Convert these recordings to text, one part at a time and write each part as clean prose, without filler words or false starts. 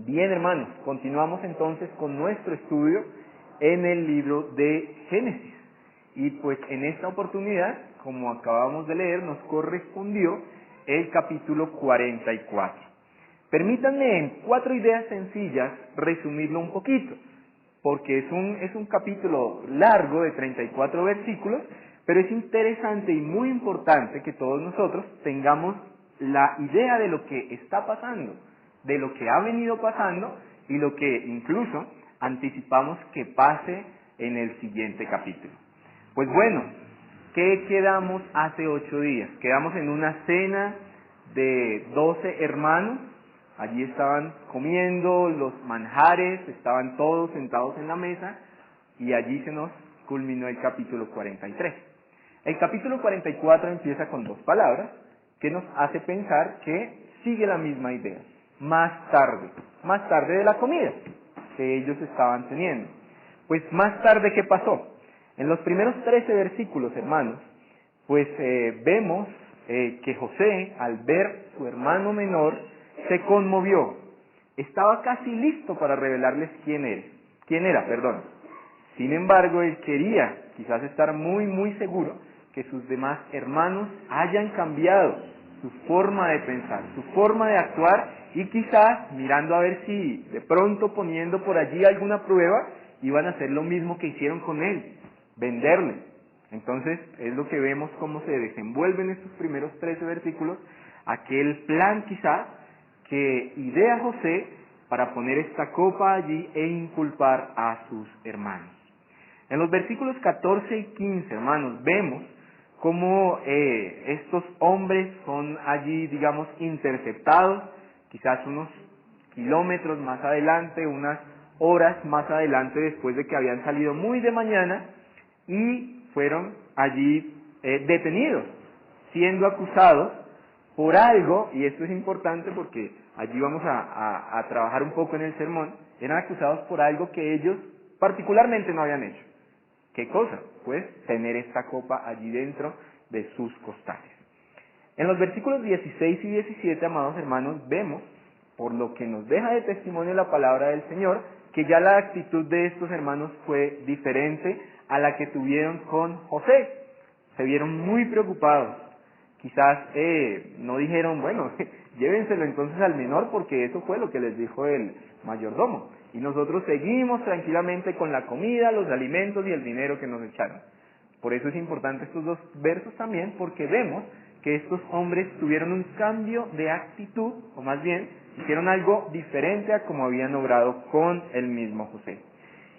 Bien, hermanos, continuamos entonces con nuestro estudio en el libro de Génesis. Y pues en esta oportunidad, como acabamos de leer, nos correspondió el capítulo 44. Permítanme en 4 ideas sencillas resumirlo un poquito, porque es un capítulo largo de 34 versículos, pero es interesante y muy importante que todos nosotros tengamos la idea de lo que está pasando, de lo que ha venido pasando y lo que incluso anticipamos que pase en el siguiente capítulo. Pues bueno, ¿qué quedamos hace 8 días? Quedamos en una cena de 12 hermanos. Allí estaban comiendo los manjares, estaban todos sentados en la mesa y allí se nos culminó el capítulo 43. El capítulo 44 empieza con 2 palabras que nos hace pensar que sigue la misma idea. Más tarde de la comida que ellos estaban teniendo. Pues más tarde, ¿qué pasó? En los primeros 13 versículos, hermanos, pues vemos que José, al ver su hermano menor, se conmovió. Estaba casi listo para revelarles quién era. Sin embargo, él quería quizás estar muy seguro que sus demás hermanos hayan cambiado su forma de pensar, su forma de actuar y quizás mirando a ver si de pronto poniendo por allí alguna prueba iban a hacer lo mismo que hicieron con él, venderle. Entonces es lo que vemos cómo se desenvuelve en estos primeros 13 versículos aquel plan quizás que idea José para poner esta copa allí e inculpar a sus hermanos. En los versículos 14 y 15, hermanos, vemos cómo estos hombres son allí, digamos, interceptados, quizás unos kilómetros más adelante, unas horas más adelante, después de que habían salido muy de mañana, y fueron allí detenidos, siendo acusados por algo, y esto es importante porque allí vamos a trabajar un poco en el sermón, eran acusados por algo que ellos particularmente no habían hecho. ¿Qué cosa? Pues tener esta copa allí dentro de sus costales. En los versículos 16 y 17, amados hermanos, vemos, por lo que nos deja de testimonio la palabra del Señor, que ya la actitud de estos hermanos fue diferente a la que tuvieron con José. Se vieron muy preocupados. Quizás no dijeron, bueno, llévenselo entonces al menor porque eso fue lo que les dijo el mayordomo. Y nosotros seguimos tranquilamente con la comida, los alimentos y el dinero que nos echaron. Por eso es importante estos 2 versos también, porque vemos que estos hombres tuvieron un cambio de actitud, o más bien, hicieron algo diferente a como habían obrado con el mismo José.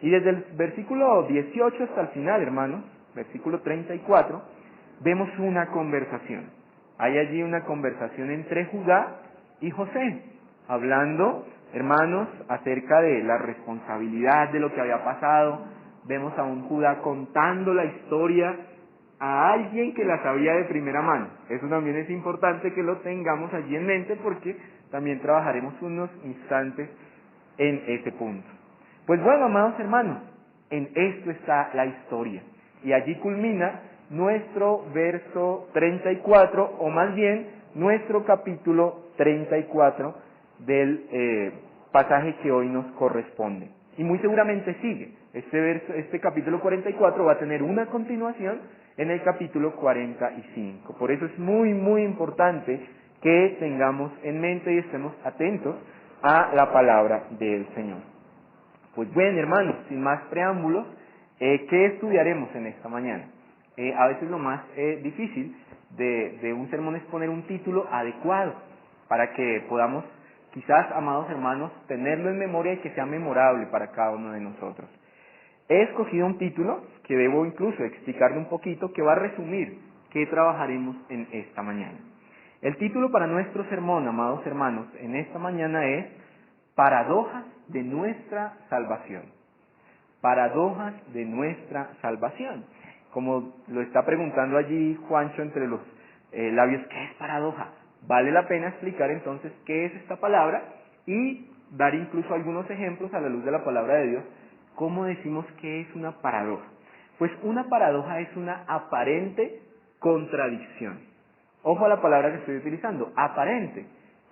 Y desde el versículo 18 hasta el final, hermanos, versículo 34, vemos una conversación. Hay allí una conversación entre Judá y José, hablando, hermanos, acerca de la responsabilidad de lo que había pasado. Vemos a un Judá contando la historia a alguien que la sabía de primera mano. Eso también es importante que lo tengamos allí en mente porque también trabajaremos unos instantes en ese punto. Pues bueno, amados hermanos, en esto está la historia. Y allí culmina nuestro verso 34, o más bien nuestro capítulo 34 del pasaje que hoy nos corresponde. Y muy seguramente sigue. Este capítulo 44 va a tener una continuación en el capítulo 45. Por eso es muy importante que tengamos en mente y estemos atentos a la palabra del Señor. Pues bien, hermanos, sin más preámbulos, ¿qué estudiaremos en esta mañana? A veces lo más difícil de un sermón es poner un título adecuado para que podamos, quizás, amados hermanos, tenerlo en memoria y que sea memorable para cada uno de nosotros. He escogido un título que debo incluso explicarle un poquito, que va a resumir qué trabajaremos en esta mañana. El título para nuestro sermón, amados hermanos, en esta mañana es Paradojas de nuestra salvación. Paradojas de nuestra salvación. Como lo está preguntando allí Juancho entre los labios, ¿qué es paradoja? Vale la pena explicar entonces qué es esta palabra y dar incluso algunos ejemplos a la luz de la palabra de Dios. ¿Cómo decimos que es una paradoja? Pues una paradoja es una aparente contradicción. Ojo a la palabra que estoy utilizando, aparente.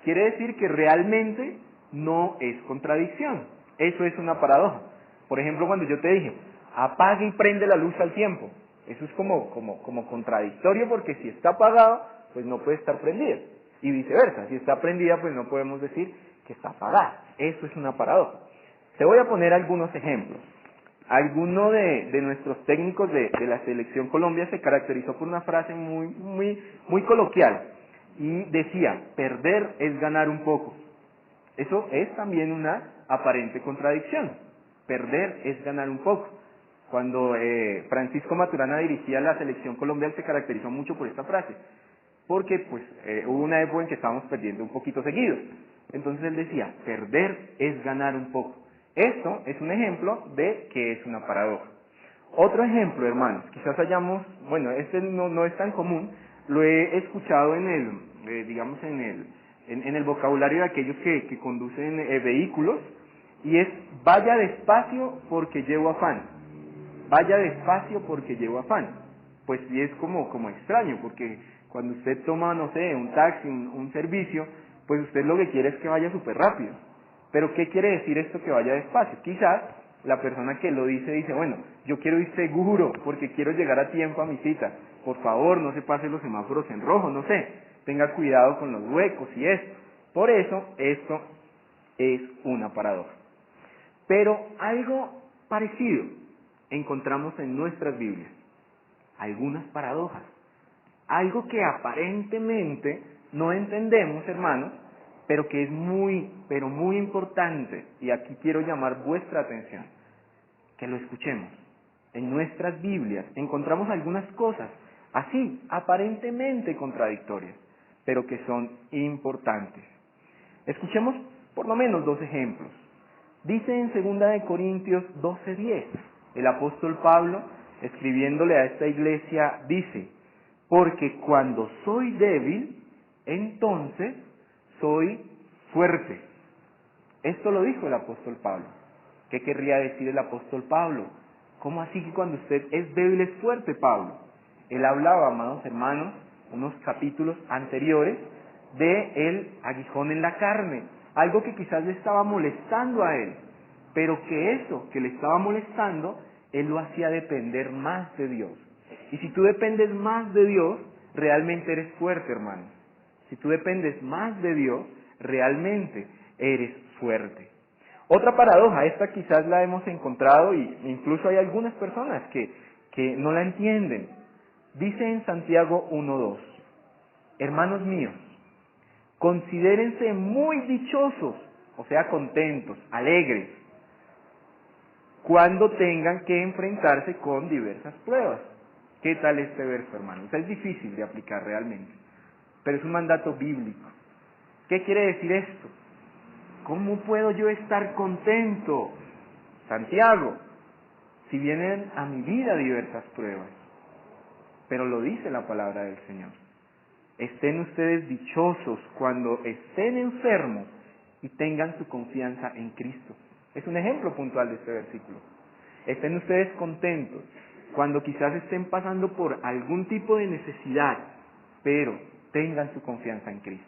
Quiere decir que realmente no es contradicción. Eso es una paradoja. Por ejemplo, cuando yo te dije, apague y prende la luz al tiempo, eso es como contradictorio, porque si está apagado, pues no puede estar prendida. Y viceversa, si está prendida, pues no podemos decir que está apagada. Eso es una paradoja. Te voy a poner algunos ejemplos. Alguno de nuestros técnicos de la Selección Colombia se caracterizó por una frase muy coloquial, y decía, perder es ganar un poco. Eso es también una aparente contradicción. Perder es ganar un poco. Cuando Francisco Maturana dirigía la Selección Colombia, él se caracterizó mucho por esta frase, porque pues hubo una época en que estábamos perdiendo un poquito seguido. Entonces él decía, perder es ganar un poco. Esto es un ejemplo de que es una paradoja. Otro ejemplo, hermanos, quizás hayamos, bueno, este no es tan común, lo he escuchado en el vocabulario de aquellos que conducen vehículos, y es, vaya despacio porque llevo afán. Vaya despacio porque llevo afán. Pues sí, es como extraño, porque cuando usted toma, no sé, un taxi, un servicio, pues usted lo que quiere es que vaya súper rápido. Pero ¿qué quiere decir esto que vaya despacio? Quizás la persona que lo dice, bueno, yo quiero ir seguro porque quiero llegar a tiempo a mi cita. Por favor, no se pase los semáforos en rojo, no sé. Tenga cuidado con los huecos y esto. Por eso, esto es una paradoja. Pero algo parecido encontramos en nuestras Biblias. Algunas paradojas. Algo que aparentemente no entendemos, hermanos, pero que es pero muy importante, y aquí quiero llamar vuestra atención, que lo escuchemos. En nuestras Biblias encontramos algunas cosas, así, aparentemente contradictorias, pero que son importantes. Escuchemos por lo menos dos ejemplos. Dice en 2 Corintios 12:10, el apóstol Pablo, escribiéndole a esta iglesia, dice, porque cuando soy débil, entonces soy fuerte. Esto lo dijo el apóstol Pablo. ¿Qué querría decir el apóstol Pablo? ¿Cómo así que cuando usted es débil es fuerte, Pablo? Él hablaba, amados hermanos, unos capítulos anteriores, de el aguijón en la carne, algo que quizás le estaba molestando a él, pero que eso que le estaba molestando, él lo hacía depender más de Dios. Y si tú dependes más de Dios, realmente eres fuerte, hermano. Si tú dependes más de Dios, realmente eres fuerte. Otra paradoja, esta quizás la hemos encontrado, y incluso hay algunas personas que no la entienden. Dice en Santiago 1:2, hermanos míos, considérense muy dichosos, o sea, contentos, alegres, cuando tengan que enfrentarse con diversas pruebas. ¿Qué tal este verso, hermanos? Es difícil de aplicar realmente, pero es un mandato bíblico. ¿Qué quiere decir esto? ¿Cómo puedo yo estar contento, Santiago, si vienen a mi vida diversas pruebas? Pero lo dice la palabra del Señor. Estén ustedes dichosos cuando estén enfermos y tengan su confianza en Cristo. Es un ejemplo puntual de este versículo. Estén ustedes contentos cuando quizás estén pasando por algún tipo de necesidad, pero tengan su confianza en Cristo.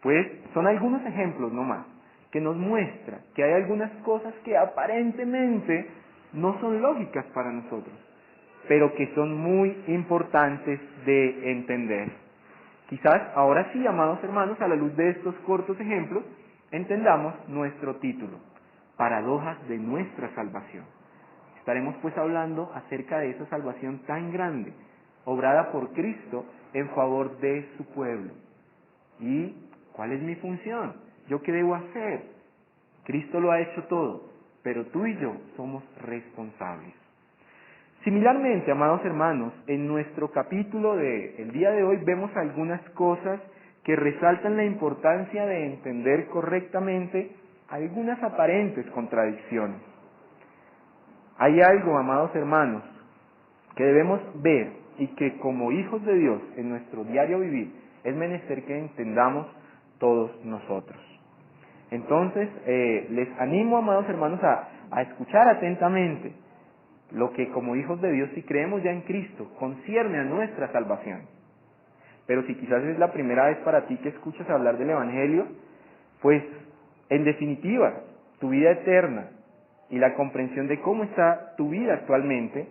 Pues son algunos ejemplos nomás que nos muestran que hay algunas cosas que aparentemente no son lógicas para nosotros, pero que son muy importantes de entender. Quizás ahora sí, amados hermanos, a la luz de estos cortos ejemplos, entendamos nuestro título, Paradojas de nuestra salvación. Estaremos pues hablando acerca de esa salvación tan grande, obrada por Cristo en favor de su pueblo. ¿Y cuál es mi función? ¿Yo qué debo hacer? Cristo lo ha hecho todo, pero tú y yo somos responsables. Similarmente, amados hermanos, en nuestro capítulo del día de hoy vemos algunas cosas que resaltan la importancia de entender correctamente algunas aparentes contradicciones. Hay algo, amados hermanos, que debemos ver y que como hijos de Dios en nuestro diario vivir es menester que entendamos todos nosotros. Entonces, les animo, amados hermanos, a escuchar atentamente lo que como hijos de Dios, si creemos ya en Cristo, concierne a nuestra salvación. Pero si quizás es la primera vez para ti que escuchas hablar del Evangelio, pues En definitiva, tu vida eterna y la comprensión de cómo está tu vida actualmente,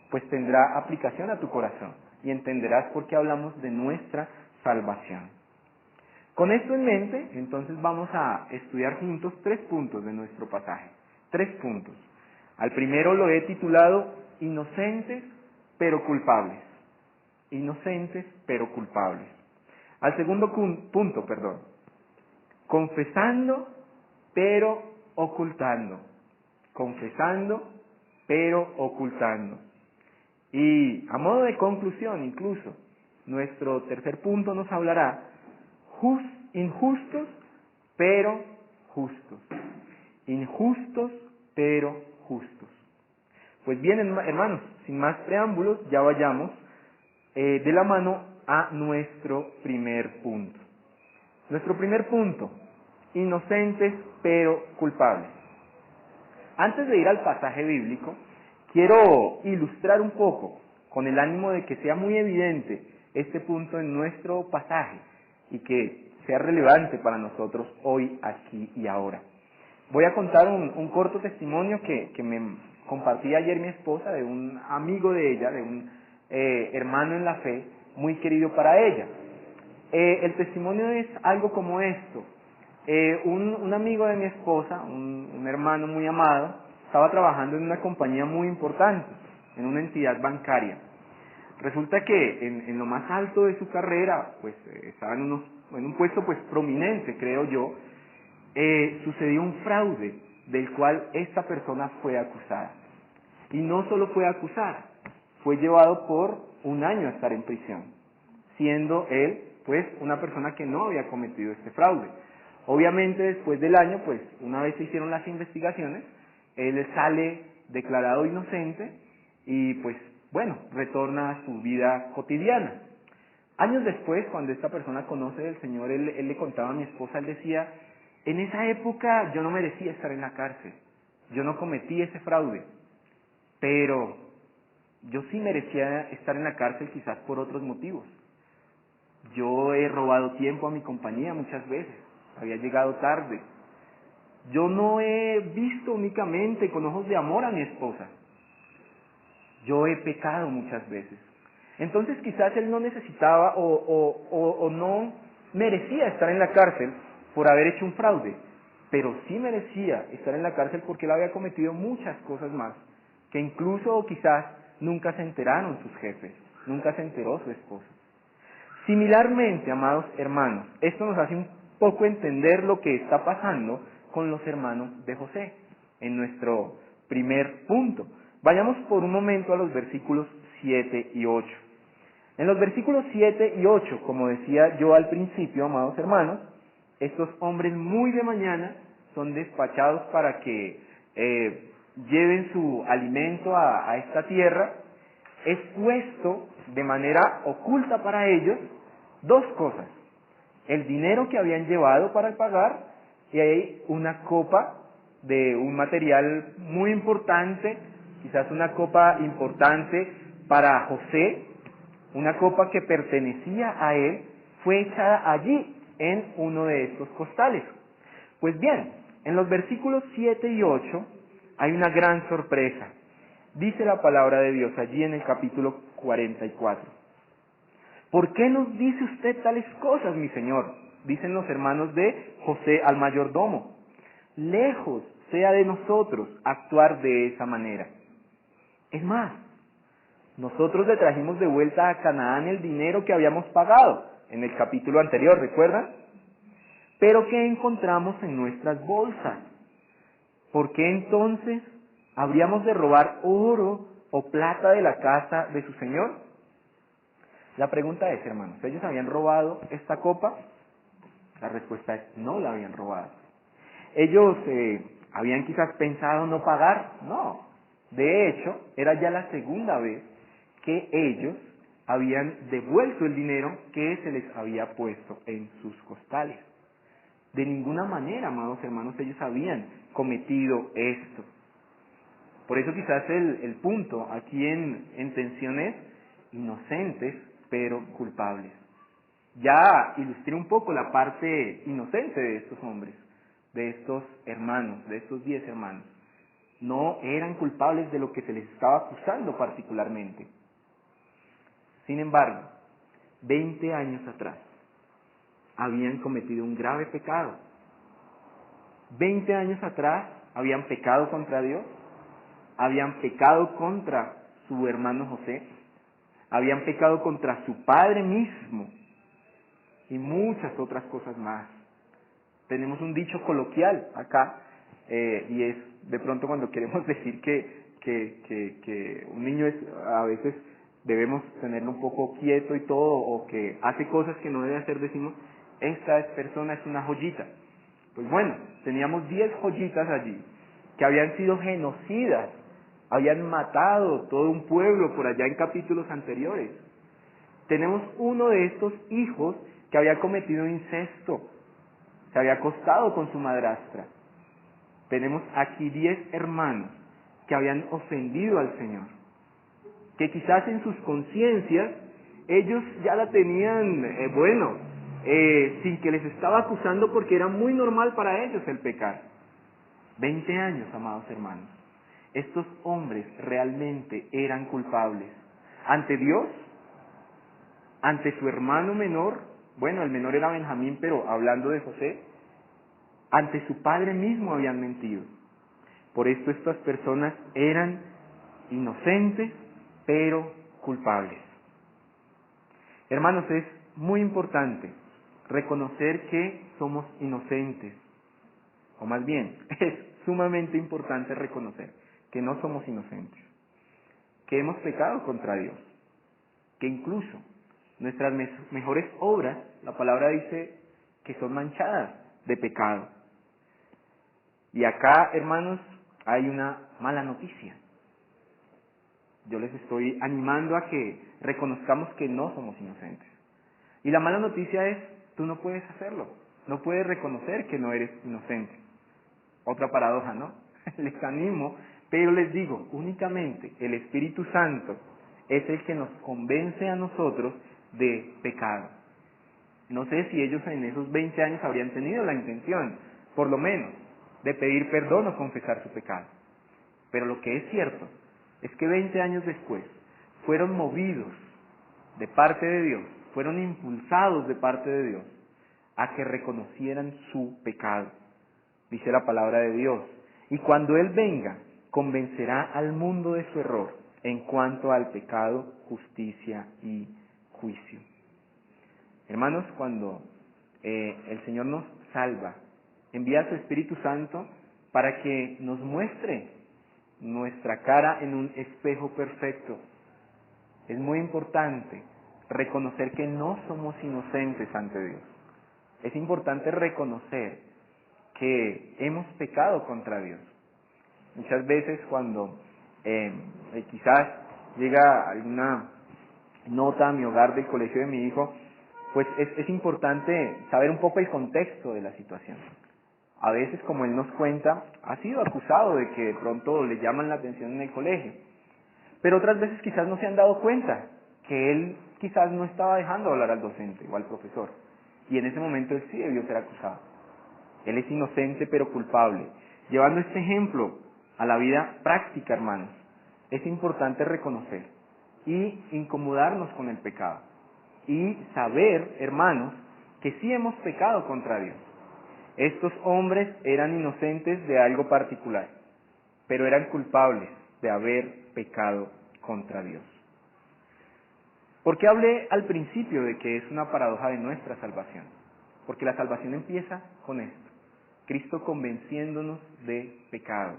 pues tendrá aplicación a tu corazón y entenderás por qué hablamos de nuestra salvación. Con esto en mente, entonces vamos a estudiar juntos 3 puntos de nuestro pasaje. 3 puntos. Al primero lo he titulado Inocentes pero culpables. Inocentes pero culpables. Al segundo punto, confesando pero ocultando. Confesando pero ocultando. Y a modo de conclusión incluso, nuestro tercer punto nos hablará injustos pero justos. Injustos pero justos. Pues bien, hermanos, sin más preámbulos, ya vayamos de la mano a nuestro primer punto. Nuestro primer punto, inocentes pero culpables. Antes de ir al pasaje bíblico, quiero ilustrar un poco, con el ánimo de que sea muy evidente este punto en nuestro pasaje y que sea relevante para nosotros hoy, aquí y ahora. Voy a contar un corto testimonio que me compartí ayer mi esposa, de un amigo de ella, de un hermano en la fe, muy querido para ella. El testimonio es algo como esto. Un amigo de mi esposa, un hermano muy amado, estaba trabajando en una compañía muy importante, en una entidad bancaria. Resulta que en lo más alto de su carrera, pues estaba en un puesto pues prominente, creo yo, sucedió un fraude del cual esta persona fue acusada. Y no solo fue acusada, fue llevado por 1 año a estar en prisión, siendo él pues una persona que no había cometido este fraude. Obviamente después del año, pues una vez se hicieron las investigaciones, él sale declarado inocente y pues bueno, retorna a su vida cotidiana. Años después, cuando esta persona conoce del Señor, él le contaba a mi esposa, él decía, en esa época yo no merecía estar en la cárcel, yo no cometí ese fraude, pero yo sí merecía estar en la cárcel quizás por otros motivos. Yo he robado tiempo a mi compañía muchas veces, había llegado tarde. Yo no he visto únicamente con ojos de amor a mi esposa. Yo he pecado muchas veces. Entonces quizás él no necesitaba o no merecía estar en la cárcel por haber hecho un fraude, pero sí merecía estar en la cárcel porque él había cometido muchas cosas más, que incluso o quizás nunca se enteraron sus jefes, nunca se enteró su esposa. Similarmente, amados hermanos, esto nos hace un poco entender lo que está pasando con los hermanos de José, en nuestro primer punto. Vayamos por un momento a los versículos 7 y 8. En los versículos 7 y 8, como decía yo al principio, amados hermanos, estos hombres muy de mañana son despachados para que lleven su alimento a esta tierra. Es puesto de manera oculta para ellos 2 cosas: el dinero que habían llevado para pagar y hay una copa de un material muy importante, quizás una copa importante para José, una copa que pertenecía a él, fue echada allí en uno de estos costales. Pues bien, en los versículos 7 y 8 hay una gran sorpresa. Dice la palabra de Dios allí en el capítulo 44. ¿Por qué nos dice usted tales cosas, mi señor? Dicen los hermanos de José al mayordomo. Lejos sea de nosotros actuar de esa manera. Es más, nosotros le trajimos de vuelta a Canaán el dinero que habíamos pagado en el capítulo anterior, ¿recuerdan? Pero ¿qué encontramos en nuestras bolsas? ¿Por qué entonces habríamos de robar oro o plata de la casa de su señor? La pregunta es, hermanos, ¿ellos habían robado esta copa? La respuesta es, no la habían robado. ¿Ellos habían quizás pensado no pagar? No. De hecho, era ya la segunda vez que ellos habían devuelto el dinero que se les había puesto en sus costales. De ninguna manera, amados hermanos, ellos habían cometido esto. Por eso quizás el punto aquí en tensión es inocentes pero culpables. Ya ilustré un poco la parte inocente de estos hombres, de estos hermanos, de estos 10 hermanos, no eran culpables de lo que se les estaba acusando particularmente. Sin embargo, 20 años atrás, habían cometido un grave pecado. 20 años atrás habían pecado contra Dios, habían pecado contra su hermano José, habían pecado contra su padre mismo y muchas otras cosas más. Tenemos un dicho coloquial acá, y es de pronto cuando queremos decir que un niño es, a veces debemos tenerlo un poco quieto y todo, o que hace cosas que no debe hacer, decimos, esta persona es una joyita. Pues bueno, teníamos 10 joyitas allí, que habían sido genocidas, habían matado todo un pueblo por allá en capítulos anteriores. Tenemos uno de estos hijos que había cometido incesto, se había acostado con su madrastra. Tenemos aquí 10 hermanos que habían ofendido al Señor, que quizás en sus conciencias ellos ya la tenían, sin que les estaba acusando, porque era muy normal para ellos el pecar. 20 años, amados hermanos. Estos hombres realmente eran culpables ante Dios, ante su hermano menor. Bueno, el menor era Benjamín, pero hablando de José, ante su padre mismo habían mentido. Por esto estas personas eran inocentes, pero culpables. Hermanos, es muy importante reconocer que somos inocentes, o más bien, es sumamente importante reconocer que no somos inocentes, que hemos pecado contra Dios, que incluso nuestras mejores obras, la palabra dice que son manchadas de pecado. Y acá, hermanos, hay una mala noticia. Yo les estoy animando a que reconozcamos que no somos inocentes. Y la mala noticia es, tú no puedes hacerlo, no puedes reconocer que no eres inocente. Otra paradoja, ¿no? Les animo, pero les digo, únicamente el Espíritu Santo es el que nos convence a nosotros de pecado. No sé si ellos en esos 20 años habrían tenido la intención, por lo menos, de pedir perdón o confesar su pecado. Pero lo que es cierto es que 20 años después fueron movidos de parte de Dios, fueron impulsados de parte de Dios a que reconocieran su pecado. Dice la palabra de Dios, y cuando Él venga, convencerá al mundo de su error en cuanto al pecado, justicia y juicio. Hermanos, cuando el Señor nos salva, envía a su Espíritu Santo para que nos muestre nuestra cara en un espejo perfecto. Es muy importante reconocer que no somos inocentes ante Dios. Es importante reconocer que hemos pecado contra Dios. Muchas veces cuando quizás llega alguna nota a mi hogar del colegio de mi hijo, pues es importante saber un poco el contexto de la situación. A veces, como él nos cuenta, ha sido acusado de que de pronto le llaman la atención en el colegio. Pero otras veces quizás no se han dado cuenta que él quizás no estaba dejando hablar al docente o al profesor. Y en ese momento él sí debió ser acusado. Él es inocente pero culpable. Llevando este ejemplo a la vida práctica, hermanos, es importante reconocer y incomodarnos con el pecado. Y saber, hermanos, que sí hemos pecado contra Dios. Estos hombres eran inocentes de algo particular, pero eran culpables de haber pecado contra Dios. ¿Por qué hablé al principio de que es una paradoja de nuestra salvación? Porque la salvación empieza con esto: Cristo convenciéndonos de pecado.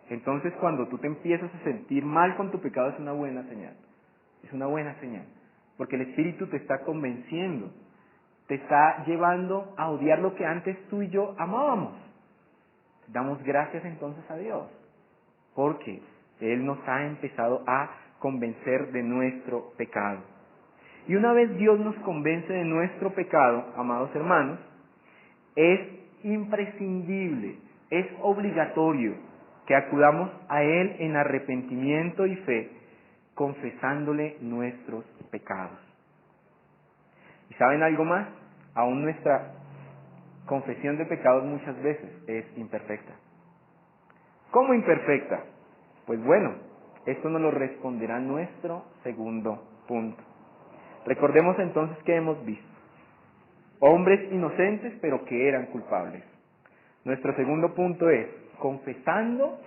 Entonces, cuando tú te empiezas a sentir mal con tu pecado, es una buena señal. Es una buena señal, porque el Espíritu te está convenciendo, te está llevando a odiar lo que antes tú y yo amábamos. Damos gracias entonces a Dios, porque Él nos ha empezado a convencer de nuestro pecado. Y una vez Dios nos convence de nuestro pecado, amados hermanos, es imprescindible, es obligatorio que acudamos a Él en arrepentimiento y fe, confesándole nuestros pecados. ¿Y saben algo más? Aún nuestra confesión de pecados muchas veces es imperfecta. ¿Cómo imperfecta? Pues bueno, esto nos lo responderá nuestro segundo punto. Recordemos entonces que hemos visto hombres inocentes pero que eran culpables. Nuestro segundo punto es confesando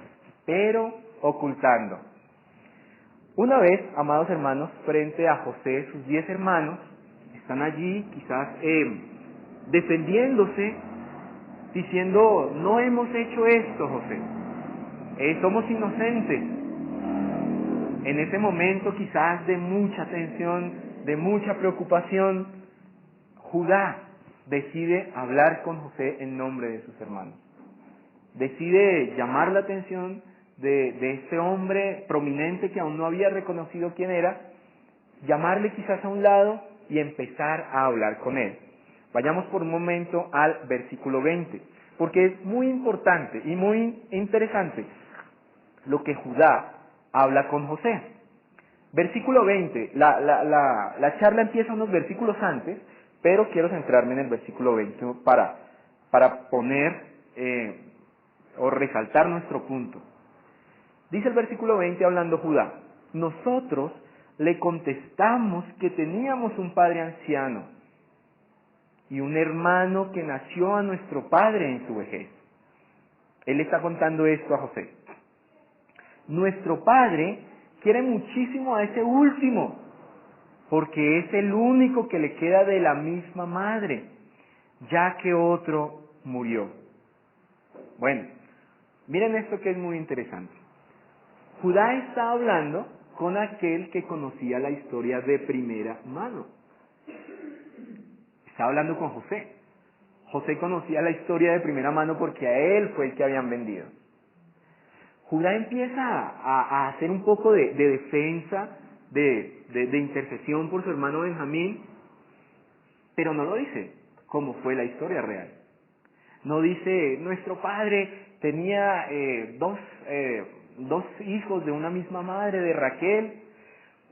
pero ocultando. Una vez, amados hermanos, frente a José, sus 10 hermanos están allí quizás defendiéndose, diciendo: no hemos hecho esto, José, somos inocentes. En ese momento quizás de mucha tensión, de mucha preocupación, Judá decide hablar con José en nombre de sus hermanos. Decide llamar la atención de este hombre prominente que aún no había reconocido quién era, llamarle quizás a un lado y empezar a hablar con él. Vayamos por un momento al versículo 20, porque es muy importante y muy interesante lo que Judá habla con José. Versículo 20, la charla empieza unos versículos antes, pero quiero centrarme en el versículo 20 para poner o resaltar nuestro punto. Dice el versículo 20 hablando Judá: nosotros le contestamos que teníamos un padre anciano y un hermano que nació a nuestro padre en su vejez. Él está contando esto a José. Nuestro padre quiere muchísimo a ese último, porque es el único que le queda de la misma madre, ya que otro murió. Bueno, miren esto que es muy interesante. Judá está hablando con aquel que conocía la historia de primera mano. Está hablando con José. José conocía la historia de primera mano porque a él fue el que habían vendido. Judá empieza a hacer un poco de defensa, de intercesión por su hermano Benjamín, pero no lo dice como fue la historia real. No dice: nuestro padre tenía dos hijos de una misma madre, de Raquel.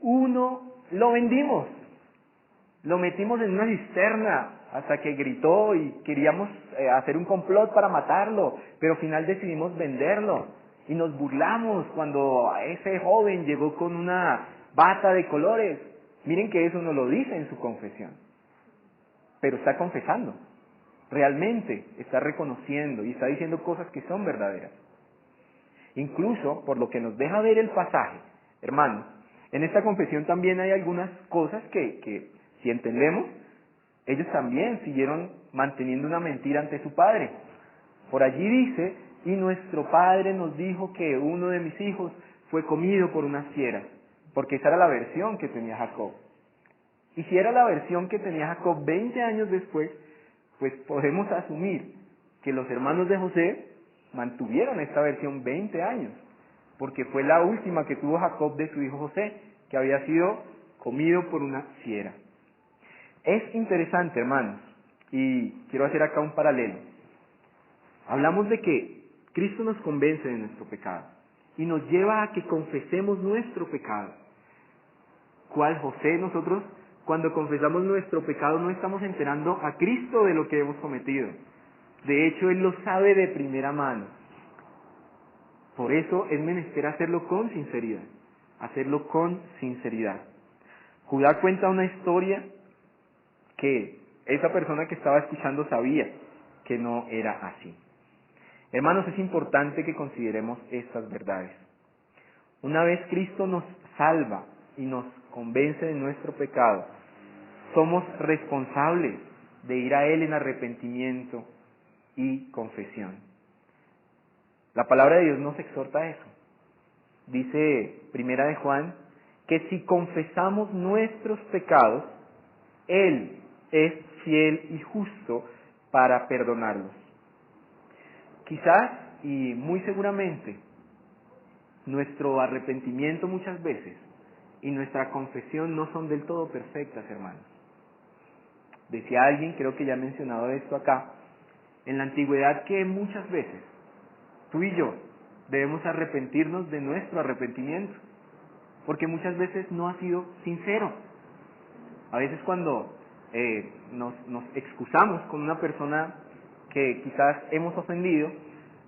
Uno lo vendimos, lo metimos en una cisterna hasta que gritó y queríamos hacer un complot para matarlo, pero al final decidimos venderlo. Y nos burlamos cuando ese joven llegó con una bata de colores. Miren que eso no lo dice en su confesión, pero está confesando. Realmente está reconociendo y está diciendo cosas que son verdaderas. Incluso, por lo que nos deja ver el pasaje, hermanos, en esta confesión también hay algunas cosas que si entendemos, ellos también siguieron manteniendo una mentira ante su padre. Por allí dice: y nuestro padre nos dijo que uno de mis hijos fue comido por unas fieras, porque esa era la versión que tenía Jacob. Y si era la versión que tenía Jacob 20 años después, pues podemos asumir que los hermanos de José mantuvieron esta versión 20 años, porque fue la última que tuvo Jacob de su hijo José, que había sido comido por una fiera. Es interesante, hermanos, y quiero hacer acá un paralelo. Hablamos de que Cristo nos convence de nuestro pecado y nos lleva a que confesemos nuestro pecado. ¿Cuál José? Nosotros, cuando confesamos nuestro pecado, no estamos enterando a Cristo de lo que hemos cometido. De hecho, Él lo sabe de primera mano. Por eso es menester hacerlo con sinceridad. Hacerlo con sinceridad. Judá cuenta una historia que esa persona que estaba escuchando sabía que no era así. Hermanos, es importante que consideremos estas verdades. Una vez Cristo nos salva y nos convence de nuestro pecado, somos responsables de ir a Él en arrepentimiento y confesión. La palabra de Dios nos exhorta a eso. Dice Primera de Juan que si confesamos nuestros pecados, Él es fiel y justo para perdonarlos. Quizás y muy seguramente nuestro arrepentimiento muchas veces y nuestra confesión no son del todo perfectas, hermanos. Decía alguien, creo que ya he mencionado esto acá, en la antigüedad, que muchas veces tú y yo debemos arrepentirnos de nuestro arrepentimiento, porque muchas veces no ha sido sincero. A veces cuando nos excusamos con una persona que quizás hemos ofendido,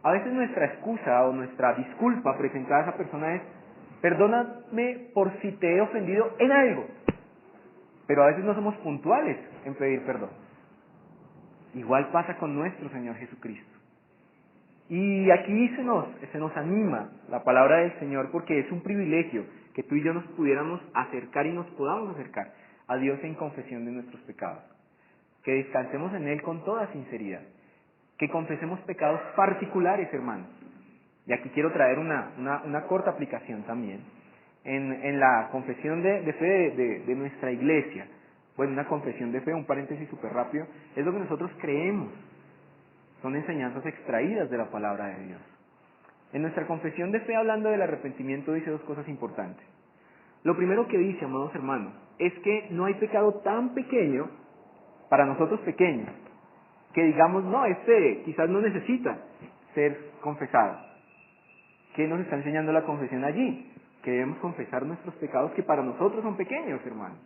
a veces nuestra excusa o nuestra disculpa presentada a esa persona es: perdóname por si te he ofendido en algo. Pero a veces no somos puntuales en pedir perdón. Igual pasa con nuestro Señor Jesucristo. Y aquí se nos anima la palabra del Señor, porque es un privilegio que tú y yo nos pudiéramos acercar y nos podamos acercar a Dios en confesión de nuestros pecados. Que descansemos en Él con toda sinceridad. Que confesemos pecados particulares, hermanos. Y aquí quiero traer una corta aplicación también. En la confesión de fe de nuestra iglesia, bueno, una confesión de fe, un paréntesis súper rápido, es lo que nosotros creemos. Son enseñanzas extraídas de la palabra de Dios. En nuestra confesión de fe, hablando del arrepentimiento, dice dos cosas importantes. Lo primero que dice, amados hermanos, es que no hay pecado tan pequeño, para nosotros pequeño, que digamos: no, este quizás no necesita ser confesado. ¿Qué nos está enseñando la confesión allí? Que debemos confesar nuestros pecados, que para nosotros son pequeños, hermanos.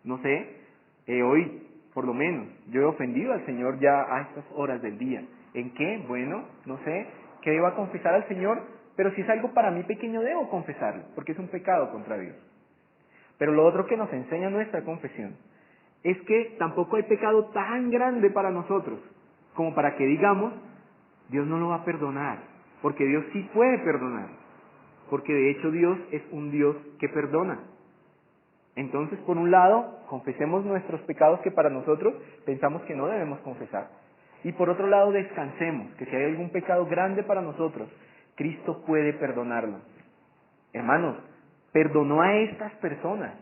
No sé, hoy, por lo menos, yo he ofendido al Señor ya a estas horas del día. ¿En qué? Bueno, no sé, ¿qué debo confesar al Señor? Pero si es algo para mí pequeño, debo confesarlo, porque es un pecado contra Dios. Pero lo otro que nos enseña nuestra confesión es que tampoco hay pecado tan grande para nosotros como para que digamos: Dios no lo va a perdonar, porque Dios sí puede perdonar, porque de hecho Dios es un Dios que perdona. Entonces, por un lado, confesemos nuestros pecados que para nosotros pensamos que no debemos confesar. Y por otro lado, descansemos, que si hay algún pecado grande para nosotros, Cristo puede perdonarlo. Hermanos, perdonó a estas personas.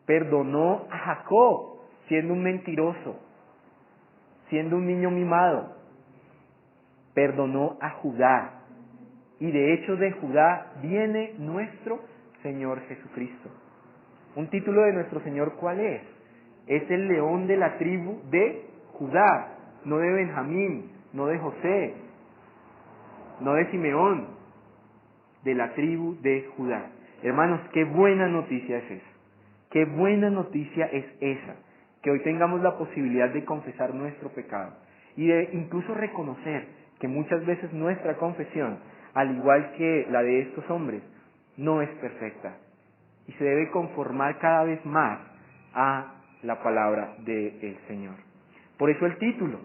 Perdonó a Jacob, siendo un mentiroso, siendo un niño mimado. Perdonó a Judá. Y de hecho de Judá viene nuestro Señor Jesucristo. Un título de nuestro Señor, ¿cuál es? Es el león de la tribu de Judá, no de Benjamín, no de José, no de Simeón, de la tribu de Judá. Hermanos, qué buena noticia es esa. Qué buena noticia es esa, que hoy tengamos la posibilidad de confesar nuestro pecado y de incluso reconocer que muchas veces nuestra confesión, al igual que la de estos hombres, no es perfecta y se debe conformar cada vez más a la palabra del Señor. Por eso el título: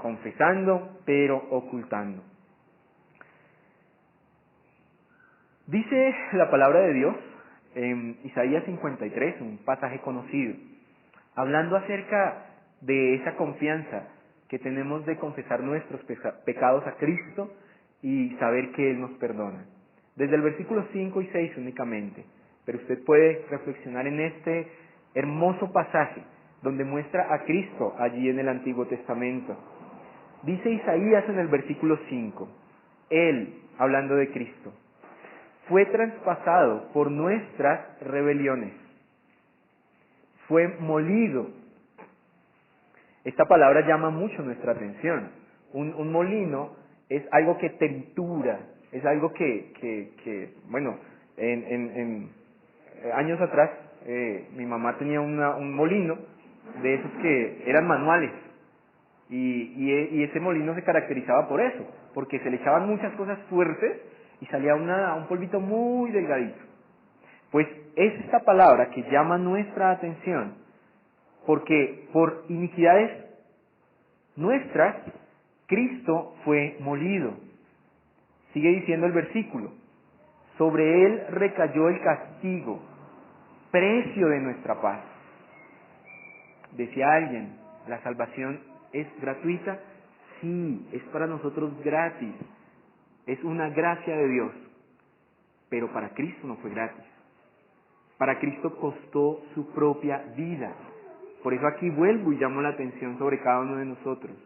confesando pero ocultando. Dice la palabra de Dios en Isaías 53, un pasaje conocido, hablando acerca de esa confianza que tenemos de confesar nuestros pecados a Cristo y saber que Él nos perdona. Desde el versículo 5 y 6 únicamente, pero usted puede reflexionar en este hermoso pasaje donde muestra a Cristo allí en el Antiguo Testamento. Dice Isaías en el versículo 5, Él, hablando de Cristo, fue traspasado por nuestras rebeliones, fue molido. Esta palabra llama mucho nuestra atención. Un molino es algo que tritura, es algo que bueno, en años atrás mi mamá tenía un molino de esos que eran manuales y ese molino se caracterizaba por eso, porque se le echaban muchas cosas fuertes y salía un polvito muy delgadito. Pues es esta palabra que llama nuestra atención, porque por iniquidades nuestras, Cristo fue molido. Sigue diciendo el versículo: sobre Él recayó el castigo, precio de nuestra paz. Decía alguien, ¿la salvación es gratuita? Sí, es para nosotros gratis. Es una gracia de Dios. Pero para Cristo no fue gratis. Para Cristo costó su propia vida. Por eso aquí vuelvo y llamo la atención sobre cada uno de nosotros,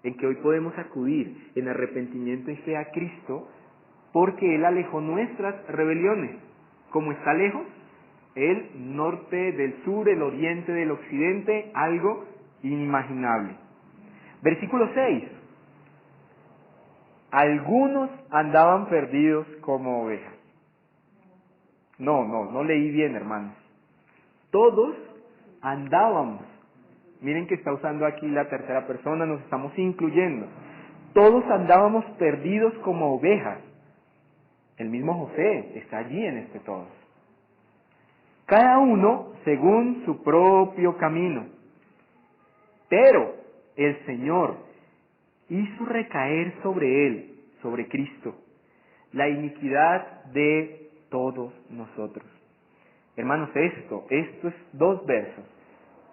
en que hoy podemos acudir en arrepentimiento y fe a Cristo, porque Él alejó nuestras rebeliones. Como está lejos, el norte del sur, el oriente del occidente, algo inimaginable. Versículo 6. Algunos andaban perdidos como ovejas. No leí bien, hermanos. Todos andábamos Miren que está usando aquí la tercera persona, nos estamos incluyendo. Todos andábamos perdidos como ovejas. El mismo José está allí en este todos. Cada uno según su propio camino. Pero el Señor hizo recaer sobre él, sobre Cristo, la iniquidad de todos nosotros. Hermanos, estos 2 versos,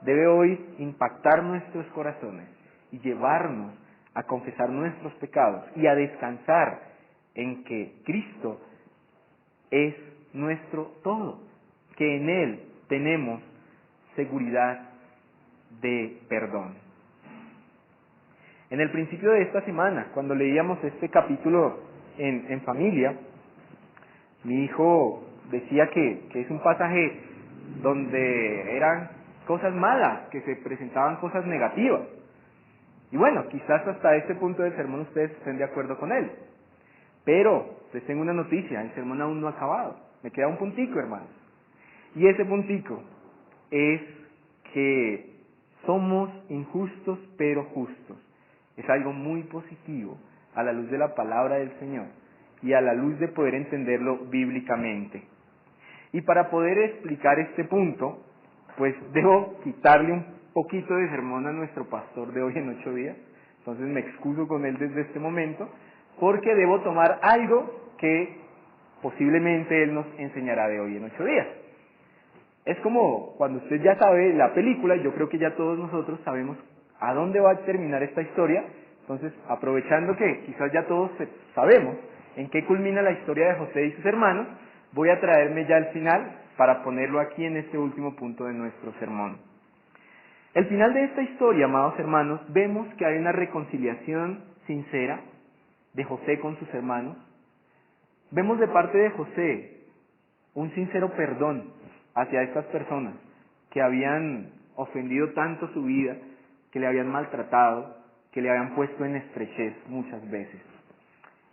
debe hoy impactar nuestros corazones y llevarnos a confesar nuestros pecados y a descansar en que Cristo es nuestro todo, que en Él tenemos seguridad de perdón. En el principio de esta semana, cuando leíamos este capítulo en familia, mi hijo decía que es un pasaje donde eran cosas malas, que se presentaban cosas negativas. Y bueno, quizás hasta este punto del sermón ustedes estén de acuerdo con él. Pero les tengo una noticia, el sermón aún no ha acabado. Me queda un puntico, hermanos. Y ese puntico es que somos injustos pero justos. Es algo muy positivo a la luz de la palabra del Señor y a la luz de poder entenderlo bíblicamente. Y para poder explicar este punto, pues debo quitarle un poquito de sermón a nuestro pastor de hoy en 8 días. Entonces me excuso con él desde este momento, porque debo tomar algo que posiblemente él nos enseñará de hoy en 8 días. Es como cuando usted ya sabe la película, yo creo que ya todos nosotros sabemos a dónde va a terminar esta historia. Entonces, aprovechando que quizás ya todos sabemos en qué culmina la historia de José y sus hermanos, voy a traerme ya el final para ponerlo aquí en este último punto de nuestro sermón. El final de esta historia, amados hermanos, vemos que hay una reconciliación sincera de José con sus hermanos. Vemos de parte de José un sincero perdón hacia estas personas que habían ofendido tanto su vida, que le habían maltratado, que le habían puesto en estrechez muchas veces.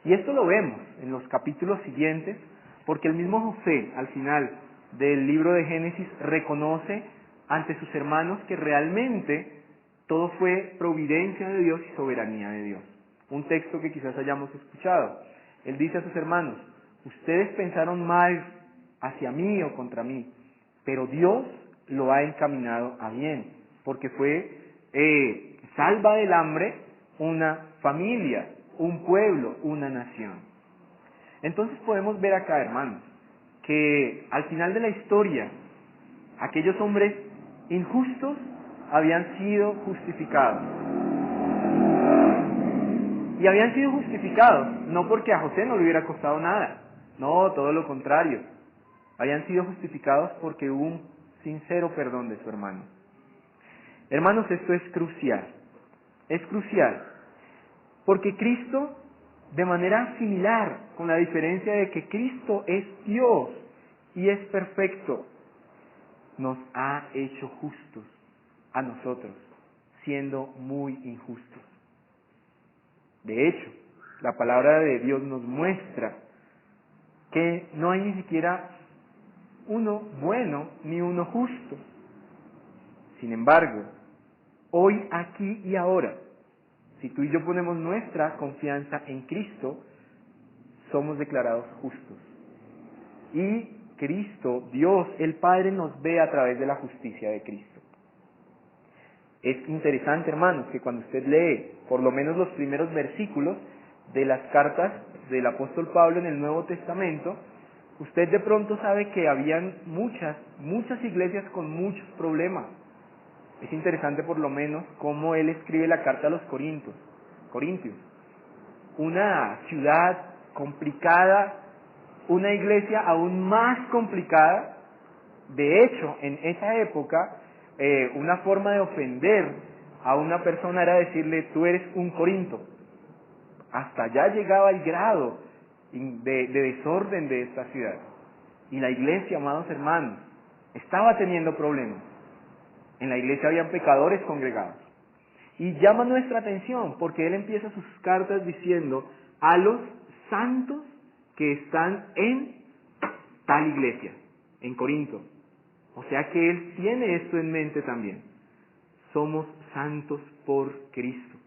Y esto lo vemos en los capítulos siguientes, porque el mismo José, al final del libro de Génesis, reconoce ante sus hermanos que realmente todo fue providencia de Dios y soberanía de Dios. Un texto que quizás hayamos escuchado. Él dice a sus hermanos: ustedes pensaron mal hacia mí o contra mí, pero Dios lo ha encaminado a bien, porque fue salva del hambre una familia, un pueblo, una nación. Entonces podemos ver acá, hermanos, que al final de la historia, aquellos hombres injustos habían sido justificados. Y habían sido justificados no porque a José no le hubiera costado nada, no, todo lo contrario. Habían sido justificados porque hubo un sincero perdón de su hermano. Hermanos, esto es crucial. Es crucial. Porque Cristo, de manera similar, con la diferencia de que Cristo es Dios y es perfecto, nos ha hecho justos a nosotros, siendo muy injustos. De hecho, la palabra de Dios nos muestra que no hay ni siquiera uno bueno ni uno justo. Sin embargo, hoy, aquí y ahora, si tú y yo ponemos nuestra confianza en Cristo, somos declarados justos. Y Cristo, Dios, el Padre, nos ve a través de la justicia de Cristo. Es interesante, hermanos, que cuando usted lee por lo menos los primeros versículos de las cartas del apóstol Pablo en el Nuevo Testamento, usted de pronto sabe que habían muchas iglesias con muchos problemas. Es interesante por lo menos cómo él escribe la carta a los Corintios. Una ciudad complicada, una iglesia aún más complicada. De hecho, en esa época, una forma de ofender a una persona era decirle: tú eres un Corinto. Hasta allá llegaba el grado de desorden de esta ciudad. Y la iglesia, amados hermanos, estaba teniendo problemas. En la iglesia habían pecadores congregados. Y llama nuestra atención porque él empieza sus cartas diciendo: a los santos que están en tal iglesia, en Corinto. O sea que él tiene esto en mente también. somos santos por Cristo.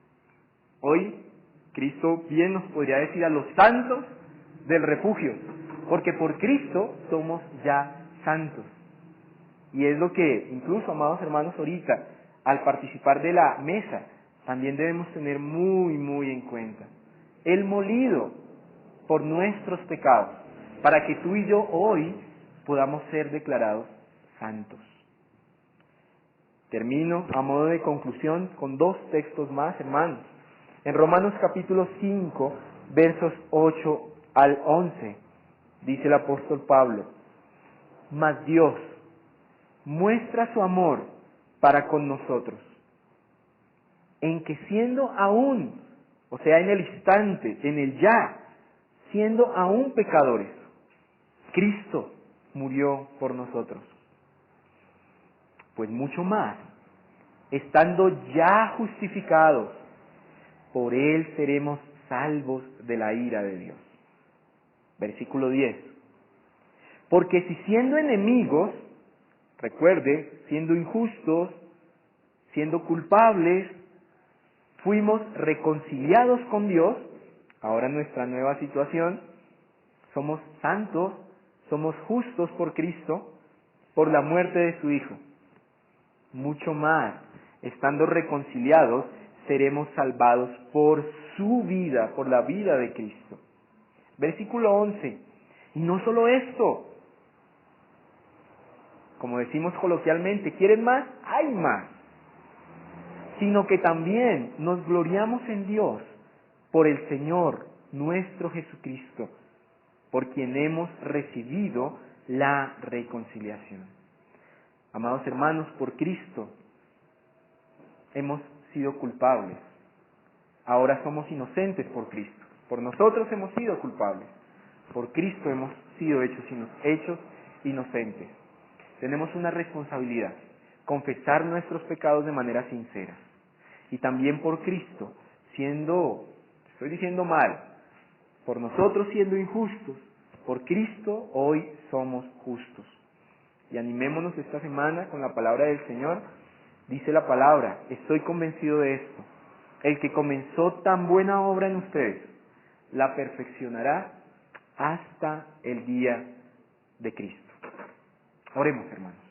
Hoy, Cristo bien nos podría decir a los santos del refugio, porque por Cristo somos ya santos. Y es lo que, incluso, amados hermanos, ahorita, al participar de la mesa, también debemos tener muy, muy en cuenta. Él molido por nuestros pecados, para que tú y yo hoy podamos ser declarados santos. Termino a modo de conclusión con 2 textos más, hermanos. En Romanos capítulo 5, versos 8 al 11, dice el apóstol Pablo: mas Dios muestra su amor para con nosotros, en que siendo aún, o sea, en el instante, en el ya, siendo aún pecadores, Cristo murió por nosotros. Pues mucho más, estando ya justificados, por Él seremos salvos de la ira de Dios. Versículo 10. Porque si siendo enemigos, recuerde, siendo injustos, siendo culpables, fuimos reconciliados con Dios, ahora en nuestra nueva situación, somos santos, somos justos por Cristo, por la muerte de su Hijo. Mucho más, estando reconciliados, seremos salvados por su vida, por la vida de Cristo. Versículo 11. Y no solo esto, como decimos coloquialmente, ¿quieren más? Hay más. Sino que también nos gloriamos en Dios por el Señor nuestro Jesucristo, por quien hemos recibido la reconciliación. Amados hermanos, por Cristo hemos sido culpables. Ahora somos inocentes por Cristo. Por nosotros hemos sido culpables. Por Cristo hemos sido hechos inocentes. Tenemos una responsabilidad: confesar nuestros pecados de manera sincera. Y también por Cristo, estoy diciendo mal, por nosotros siendo injustos, por Cristo hoy somos justos. Y animémonos esta semana con la palabra del Señor. Dice la palabra, estoy convencido de esto: el que comenzó tan buena obra en ustedes, la perfeccionará hasta el día de Cristo. Oremos, hermanos.